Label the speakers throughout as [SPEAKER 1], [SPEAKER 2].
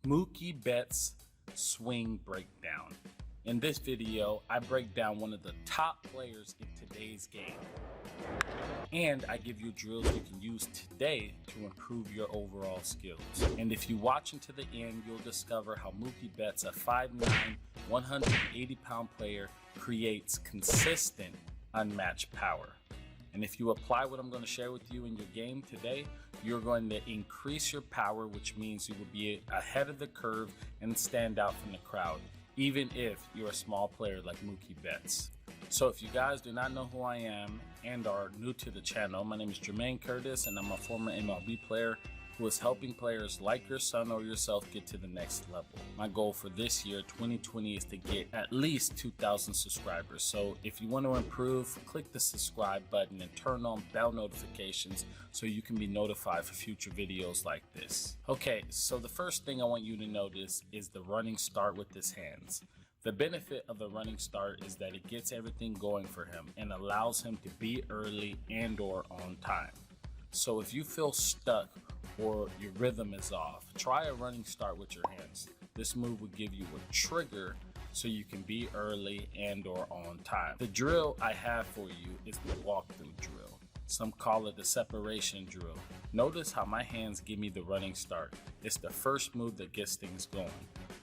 [SPEAKER 1] Mookie Betts swing breakdown. In this video, I break down one of the top players in today's game. And I give you drills you can use today to improve your overall skills. And if you watch until the end, you'll discover how Mookie Betts, a 5'9", 180-pound player, creates consistent, unmatched power. And if you apply what I'm going to share with you in your game today, you're going to increase your power, which means you will be ahead of the curve and stand out from the crowd, even if you're a small player like Mookie Betts. So if you guys do not know who I am and are new to the channel, my name is Jermaine Curtis, and I'm a former MLB player who is helping players like your son or yourself get to the next level. My goal for this year, 2020, is to get at least 2,000 subscribers. So if you want to improve, click the subscribe button and turn on bell notifications so you can be notified for future videos like this. Okay, so the first thing I want you to notice is the running start with his hands. The benefit of the running start is that it gets everything going for him and allows him to be early and/or on time. So if you feel stuck or your rhythm is off, try a running start with your hands. This move will give you a trigger so you can be early and/or on time. The drill I have for you is the walkthrough drill. Some call it the separation drill. Notice how my hands give me the running start. It's the first move that gets things going.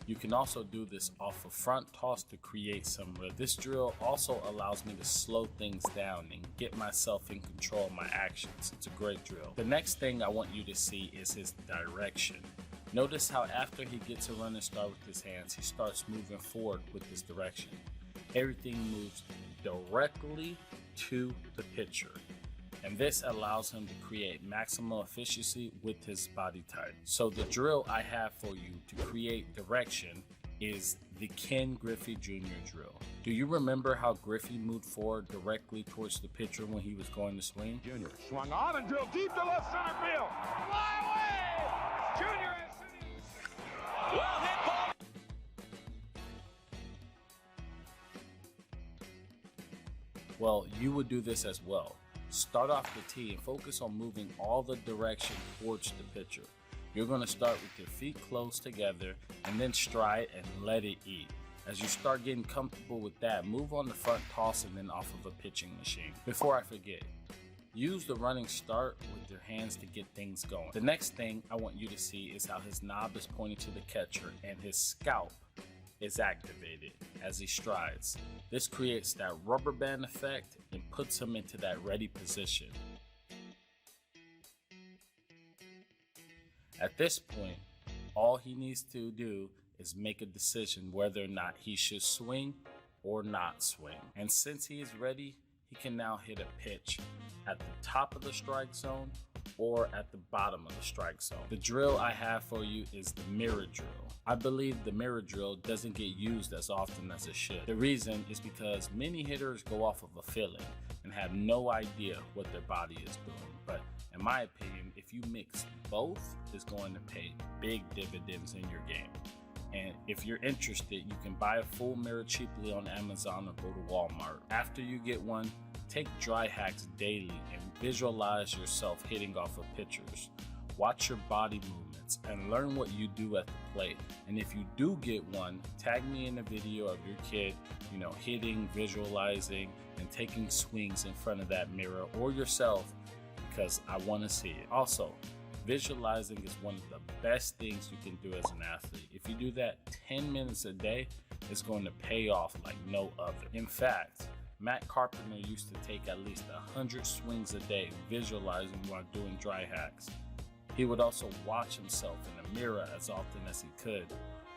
[SPEAKER 1] You can also do this off a front toss to create some rhythm. This drill also allows me to slow things down and get myself in control of my actions. It's a great drill. The next thing I want you to see is his direction. Notice how after he gets a running start with his hands, he starts moving forward with his direction. Everything moves directly to the pitcher, and this allows him to create maximum efficiency with his body type. So the drill I have for you to create direction is the Ken Griffey Jr. drill. Do you remember how Griffey moved forward directly towards the pitcher when he was going to swing?
[SPEAKER 2] Jr. swung on and drilled deep to left center field. Fly away! Jr. is sitting. Well hit ball.
[SPEAKER 1] Well, you would do this as well. Start off the tee and focus on moving all the direction towards the pitcher. You're going to start with your feet close together and then stride and let it eat. As you start getting comfortable with that, move on the front toss and then off of a pitching machine. Before I forget, use the running start with your hands to get things going. The next thing I want you to see is how his knob is pointing to the catcher and his scalp is activated as he strides. This creates that rubber band effect and puts him into that ready position. At this point, all he needs to do is make a decision whether or not he should swing or not swing. And since he is ready, he can now hit a pitch at the top of the strike zone or at the bottom of the strike zone. The drill I have for you is the mirror drill. I believe the mirror drill doesn't get used as often as it should. The reason is because many hitters go off of a feeling and have no idea what their body is doing. But in my opinion, if you mix both, it's going to pay big dividends in your game. And if you're interested, you can buy a full mirror cheaply on Amazon or go to Walmart. After you get one, take dry hacks daily and visualize yourself hitting off of pitchers. Watch your body movements and learn what you do at the plate. And if you do get one, tag me in a video of your kid, hitting, visualizing, and taking swings in front of that mirror or yourself, because I want to see it. Also, visualizing is one of the best things you can do as an athlete. If you do that 10 minutes a day, it's going to pay off like no other. In fact, Matt Carpenter used to take at least 100 swings a day visualizing while doing dry hacks. He would also watch himself in the mirror as often as he could.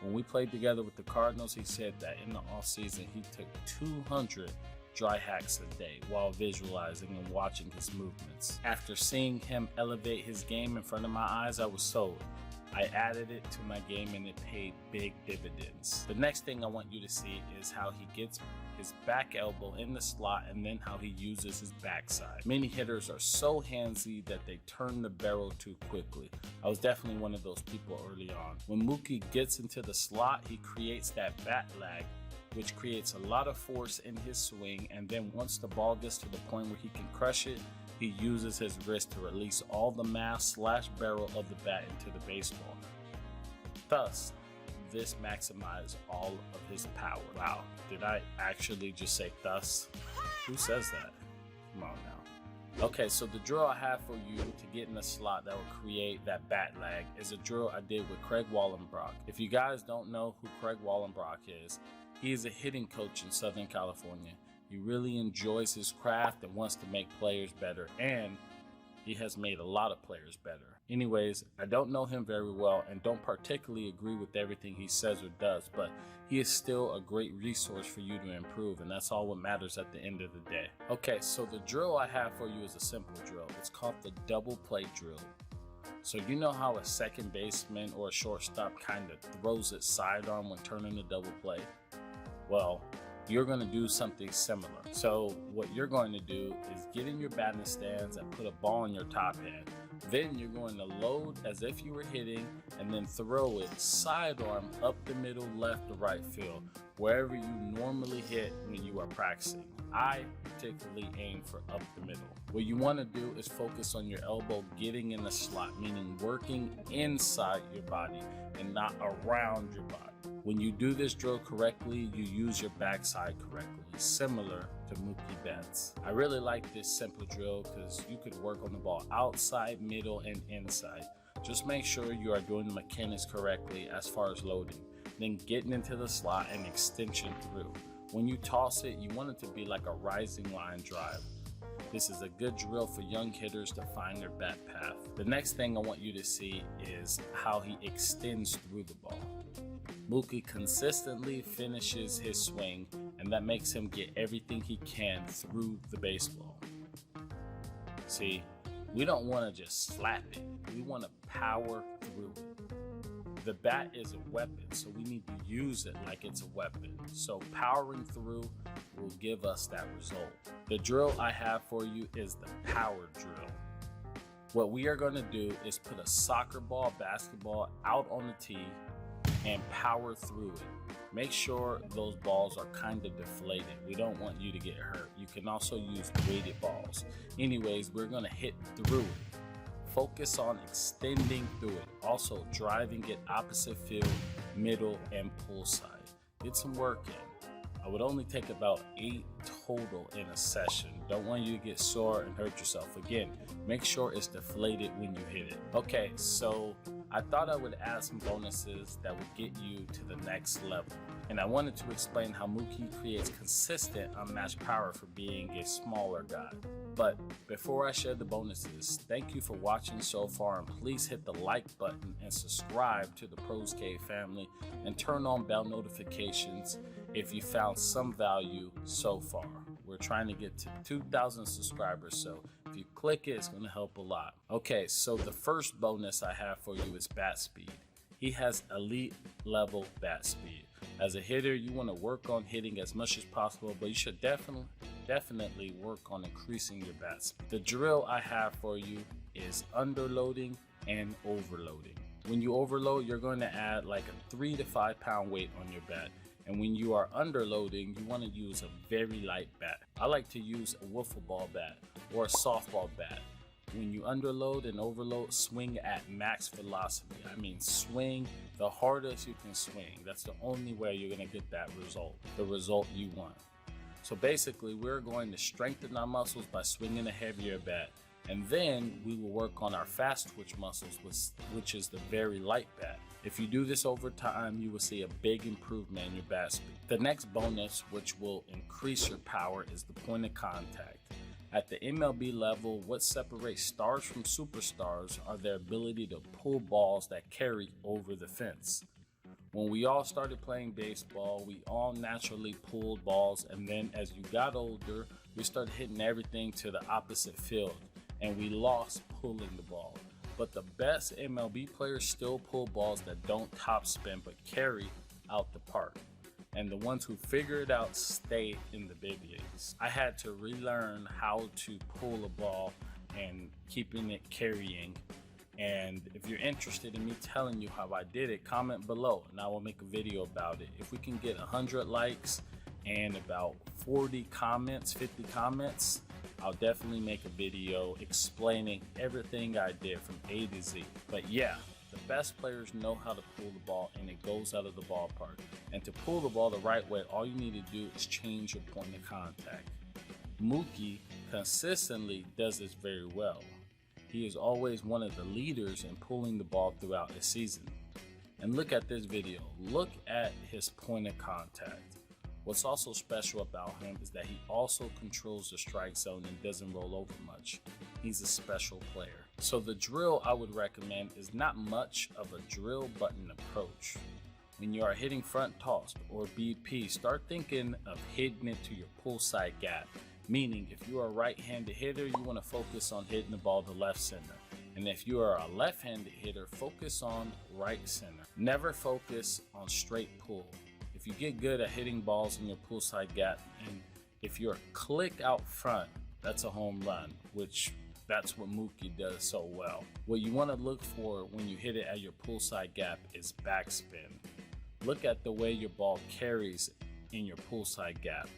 [SPEAKER 1] When we played together with the Cardinals, he said that in the offseason he took 200 dry hacks a day while visualizing and watching his movements. After seeing him elevate his game in front of my eyes, I was sold. I added it to my game and it paid big dividends. The next thing I want you to see is how he gets his back elbow in the slot and then how he uses his backside. Many hitters are so handsy that they turn the barrel too quickly. I was definitely one of those people early on. When Mookie gets into the slot, he creates that bat lag, which creates a lot of force in his swing, and then once the ball gets to the point where he can crush it, he uses his wrist to release all the mass/barrel of the bat into the baseball. Thus, this maximized all of his power. Wow, did I actually just say thus? Who says that? Come on now. Okay, so the drill I have for you to get in the slot that will create that bat lag is a drill I did with Craig Wallenbrock. If you guys don't know who Craig Wallenbrock is, he is a hitting coach in Southern California. He really enjoys his craft and wants to make players better, and he has made a lot of players better. Anyways, I don't know him very well and don't particularly agree with everything he says or does, but he is still a great resource for you to improve, and that's all what matters at the end of the day. Okay, so the drill I have for you is a simple drill. It's called the double play drill. So you know how a second baseman or a shortstop kind of throws its sidearm when turning a double play? Well, you're going to do something similar. So what you're going to do is get in your batting stance and put a ball in your top hand. Then you're going to load as if you were hitting and then throw it sidearm up the middle, left or right field, wherever you normally hit when you are practicing. I particularly aim for up the middle. What you want to do is focus on your elbow getting in the slot, meaning working inside your body and not around your body. When you do this drill correctly, you use your backside correctly, similar to Mookie Betts. I really like this simple drill because you could work on the ball outside, middle, and inside. Just make sure you are doing the mechanics correctly as far as loading, then getting into the slot and extension through. When you toss it, you want it to be like a rising line drive. This is a good drill for young hitters to find their bat path. The next thing I want you to see is how he extends through the ball. Mookie consistently finishes his swing, and that makes him get everything he can through the baseball. See, we don't want to just slap it. We want to power through it. The bat is a weapon, so we need to use it like it's a weapon. So powering through will give us that result. The drill I have for you is the power drill. What we are going to do is put a soccer ball, basketball out on the tee and power through it. Make sure those balls are kind of deflated. We don't want you to get hurt. You can also use weighted balls. Anyways, we're going to hit through it. Focus on extending through it. Also driving it opposite field, middle, and pull side. Get some work in. I would only take about 8 total in a session. Don't want you to get sore and hurt yourself. Again, make sure it's deflated when you hit it. Okay, so I thought I would add some bonuses that would get you to the next level. And I wanted to explain how Mookie creates consistent unmatched power for being a smaller guy. But before I share the bonuses, thank you for watching so far, and please hit the like button and subscribe to the Pros Cave family and turn on bell notifications if you found some value so far. We're trying to get to 2,000 subscribers, so if you click it, it's going to help a lot. Okay, so the first bonus I have for you is bat speed. He has elite level bat speed. As a hitter, you want to work on hitting as much as possible, but you should definitely work on increasing your bat speed. The drill I have for you is underloading and overloading. When you overload, you're going to add like a 3 to 5 pound weight on your bat. And when you are underloading, you want to use a very light bat. I like to use a wiffle ball bat or a softball bat. When you underload and overload, swing at max velocity. I mean, swing the hardest you can swing. That's the only way you're going to get that result, the result you want. So basically, we're going to strengthen our muscles by swinging a heavier bat. And then we will work on our fast twitch muscles, which is the very light bat. If you do this over time, you will see a big improvement in your bat speed. The next bonus, which will increase your power, is the point of contact. At the MLB level, what separates stars from superstars are their ability to pull balls that carry over the fence. When we all started playing baseball, we all naturally pulled balls, and then as you got older, we started hitting everything to the opposite field, and we lost pulling the ball. But the best MLB players still pull balls that don't topspin but carry out the park. And the ones who figure it out stay in the big leagues. I had to relearn how to pull a ball and keeping it carrying. And if you're interested in me telling you how I did it, comment below and I will make a video about it. If we can get 100 likes and about 40 comments, 50 comments, I'll definitely make a video explaining everything I did from A to Z. But yeah, the The best players know how to pull the ball and it goes out of the ballpark. And to pull the ball the right way, all you need to do is change your point of contact. Mookie consistently does this very well. He is always one of the leaders in pulling the ball throughout the season. And look at this video. Look at his point of contact. What's also special about him is that he also controls the strike zone and doesn't roll over much. He's a special player. So the drill I would recommend is not much of a drill button approach. When you are hitting front toss or BP, start thinking of hitting it to your pull side gap. Meaning if you are a right-handed hitter, you want to focus on hitting the ball to left center. And if you are a left-handed hitter, focus on right center. Never focus on straight pull. If you get good at hitting balls in your pull side gap, and if you're click out front, that's a home run, which that's what Mookie does so well. What you want to look for when you hit it at your pull side gap is backspin. Look at the way your ball carries in your pull side gap.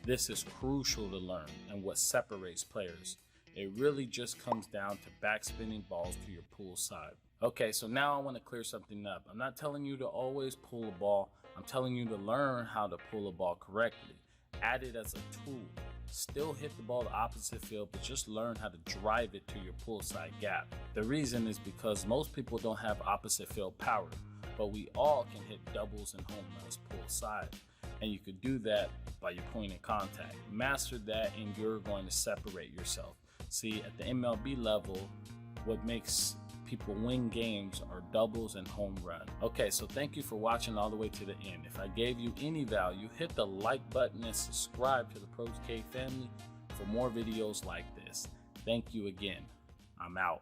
[SPEAKER 1] This is crucial to learn and what separates players. It really just comes down to backspinning balls to your pull side. Okay, so now I want to clear something up. I'm not telling you to always pull a ball. I'm telling you to learn how to pull a ball correctly. Add it as a tool. Still hit the ball the opposite field, but just learn how to drive it to your pull side gap. The reason is because most people don't have opposite field power, but we all can hit doubles and home runs pull side. And you could do that by your point of contact. Master that and you're going to separate yourself. See, at the MLB level, what makes people win games are doubles and home run. Okay, so thank you for watching all the way to the end. If I gave you any value, hit the like button and subscribe to the Pros K family for more videos like this. Thank you again. I'm out.